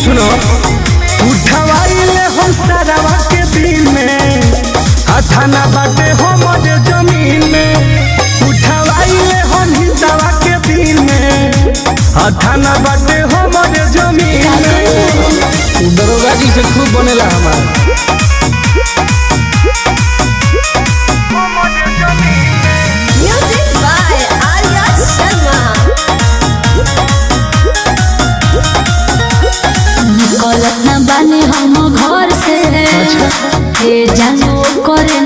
सुनो उठवाइले हम सारावा के दिन में थाना बाटे हमारे जमीन में उठवाइले हम हितावा के दिन में थाना बाटे हमारे जमीन में दरोगा जी से खूब बनेला हमारा हम घर से जानू करे